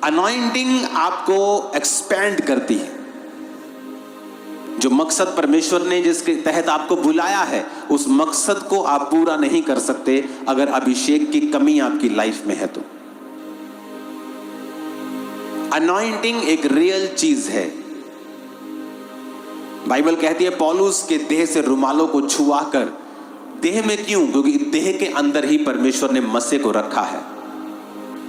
Anointing आपको expand करती है। जो मकसद परमेश्वर ने जिसके तहत आपको बुलाया है, उस मकसद को आप पूरा नहीं कर सकते अगर अभिषेक की कमी आपकी लाइफ में है तो। अनॉइंटिंग एक रियल चीज है। बाइबल कहती है पौलुस के देह से रुमालों को छुआ कर, देह में क्यों? क्योंकि देह के अंदर ही परमेश्वर ने मसे को रखा है,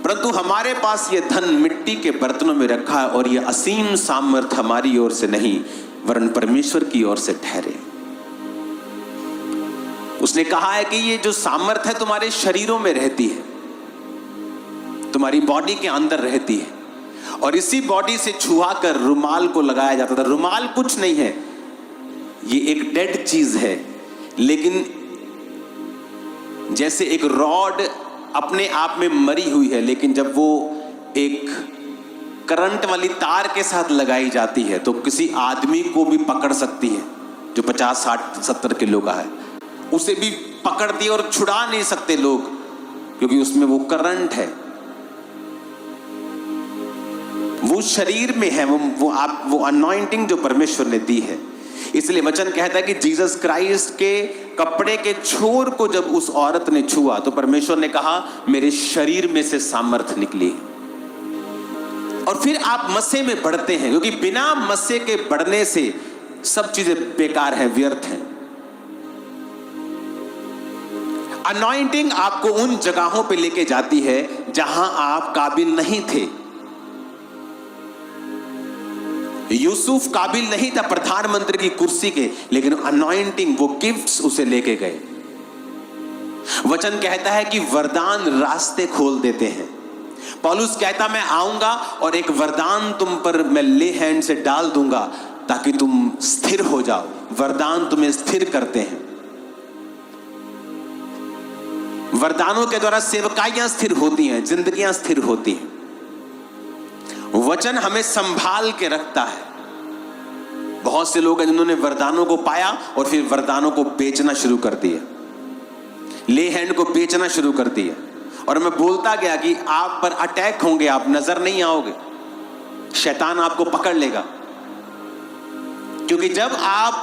परंतु हमारे पास यह धन मिट्टी के बर्तनों में रखा है और यह असीम सामर्थ हमारी ओर से नहीं वरन परमेश्वर की ओर से ठहरे। उसने कहा है कि ये जो सामर्थ है तुम्हारे शरीरों में रहती है, तुम्हारी बॉडी के अंदर रहती है, और इसी बॉडी से छुआ कर रुमाल को लगाया जाता था। रुमाल कुछ नहीं है, ये एक डेड चीज है, लेकिन जैसे एक रॉड अपने आप में मरी हुई है, लेकिन जब वो एक करंट वाली तार के साथ लगाई जाती है तो किसी आदमी को भी पकड़ सकती है जो 50, 60, 70 किलो का है। उसे भी पकड़ दिए और छुड़ा नहीं सकते लोग, क्योंकि उसमें वो करंट है, वो शरीर में है, वो अनॉइंटिंग जो परमेश्वर ने दी है। इसलिए वचन कहता है कि जीसस क्राइस्ट के कपड़े के छोर को जब उस औरत ने छुआ तो परमेश्वर ने कहा मेरे शरीर में से सामर्थ निकली। और फिर आप मस्से में बढ़ते हैं, क्योंकि बिना मस्से के बढ़ने से सब चीजें बेकार हैं, व्यर्थ हैं। अनॉइंटिंग आपको उन जगहों पे लेके जाती है जहां आप काबिल नहीं थे। यूसुफ काबिल नहीं था प्रधानमंत्री की कुर्सी के, लेकिन अनॉइंटिंग, वो गिफ्ट्स उसे लेके गए। वचन कहता है कि वरदान रास्ते खोल देते हैं। पौलुस कहता मैं आऊंगा और एक वरदान तुम पर मैं ले हैंड से डाल दूंगा ताकि तुम स्थिर हो जाओ। वरदान तुम्हें स्थिर करते हैं। वरदानों के द्वारा सेवकाइयां स्थिर होती हैं, जिंदगियां स्थिर होती हैं। वचन हमें संभाल के रखता है। बहुत से लोग हैं जिन्होंने वरदानों को पाया और फिर वरदानों को बेचना शुरू कर दिया, ले हैंड को बेचना शुरू कर दिया, और मैं बोलता गया कि आप पर अटैक होंगे, आप नजर नहीं आओगे, शैतान आपको पकड़ लेगा। क्योंकि जब आप,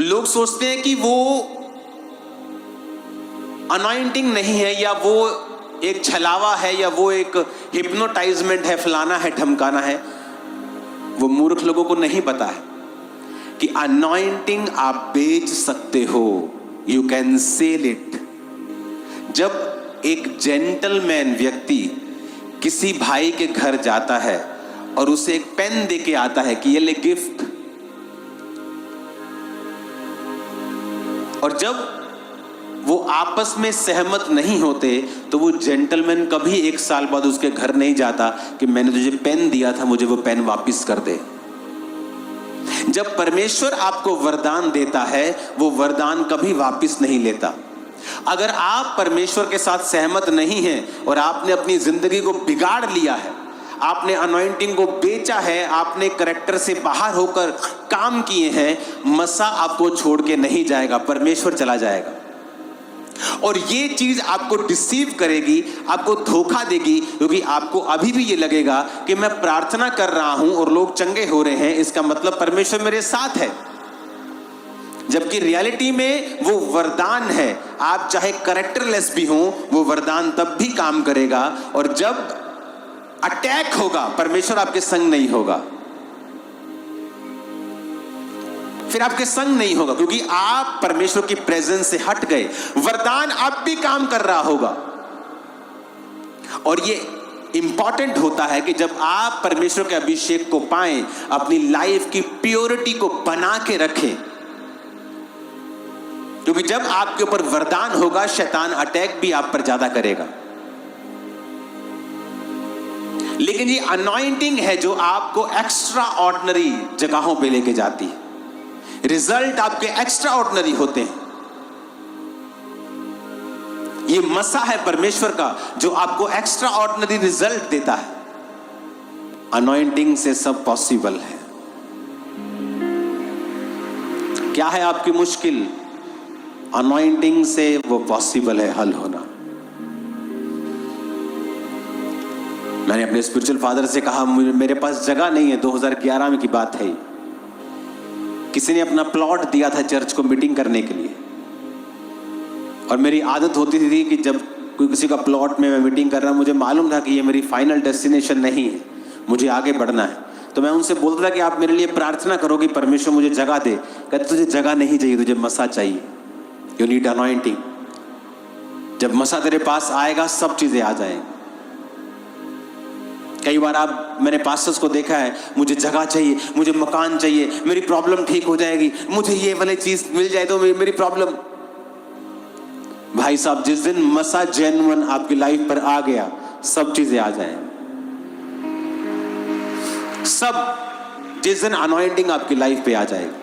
लोग सोचते हैं कि वो अनॉइंटिंग नहीं है, या वो एक छलावा है, या वो एक हिप्नोटाइजमेंट है, फलाना है, धमकाना है। वो मूर्ख लोगों को नहीं पता है कि अनॉइंटिंग आप बेच सकते हो, यू कैन सेल इट। जब एक जेंटलमैन व्यक्ति किसी भाई के घर जाता है और उसे एक पेन देके आता है कि ये ले गिफ्ट, और जब वो आपस में सहमत नहीं होते तो वो जेंटलमैन कभी एक साल बाद उसके घर नहीं जाता कि मैंने तुझे पेन दिया था, मुझे वो पेन वापस कर दे। जब परमेश्वर आपको वरदान देता है, वो वरदान कभी वापस नहीं लेता। अगर आप परमेश्वर के साथ सहमत नहीं हैं और आपने अपनी जिंदगी को बिगाड़ लिया है, आपने अनॉइंटिंग को बेचा है, आपने कैरेक्टर से बाहर होकर काम किए हैं, मसा आपको छोड़ के नहीं जाएगा, परमेश्वर चला जाएगा। और ये चीज आपको डिसीव करेगी, आपको धोखा देगी, क्योंकि आपको अभी भी ये लगेगा कि मैं प्रार्थना कर रहा हूं और लोग चंगे हो रहे हैं, इसका मतलब परमेश्वर मेरे साथ है। जबकि रियलिटी में वो वरदान है। आप चाहे कैरेक्टरलेस भी हो, वो वरदान तब भी काम करेगा। और जब अटैक होगा, परमेश्वर आपके संग नहीं होगा, फिर आपके संग नहीं होगा, क्योंकि आप परमेश्वर की प्रेजेंस से हट गए। वरदान अब भी काम कर रहा होगा। और ये इंपॉर्टेंट होता है कि जब आप परमेश्वर के अभिषेक को पाएं, अपनी लाइफ की प्योरिटी को बना के रखें, क्योंकि जब आपके ऊपर वरदान होगा, शैतान अटैक भी आप पर ज्यादा करेगा। लेकिन ये अनॉइंटिंग है जो आपको एक्स्ट्रा ऑर्डिनरी जगहों पे लेके जाती है। रिजल्ट आपके एक्स्ट्रा ऑर्डिनरी होते हैं। ये मसा है परमेश्वर का जो आपको एक्स्ट्रा ऑर्डिनरी रिजल्ट देता है। अनॉइंटिंग से सब पॉसिबल है। क्या है आपकी मुश्किल? अनॉइंटिंग से वो पॉसिबल है हल होना। मैंने अपने स्पिरिचुअल फादर से कहा मेरे पास जगह नहीं है, 2011 में की बात है। किसी ने अपना प्लॉट दिया था चर्च को मीटिंग करने के लिए, और मेरी आदत होती थी कि जब कोई किसी का प्लॉट में मैं मीटिंग कर रहा, मुझे मालूम था कि ये मेरी फाइनल डेस्टिनेशन नहीं है, मुझे आगे बढ़ना है, तो मैं उनसे बोलता था कि आप मेरे लिए प्रार्थना करो कि परमेश्वर मुझे जगह दे। कहते तुझे जगह नहीं चाहिए, तुझे मसा चाहिए, यू नीड अनॉइंटिंग। जब मसा तेरे पास आएगा सब चीजें आ जाएंगी। कई बार मैंने पास्टर्स को देखा है, मुझे जगह चाहिए, मुझे मकान चाहिए, मेरी प्रॉब्लम ठीक हो जाएगी, मुझे ये वाली चीज मिल जाए तो मेरी प्रॉब्लम। भाई साहब, जिस दिन मसा जेन्युइन आपकी लाइफ पर आ गया, सब चीजें आ जाएंगी। सब जिस दिन अनॉइंटिंग आपकी लाइफ पे आ जाएगी,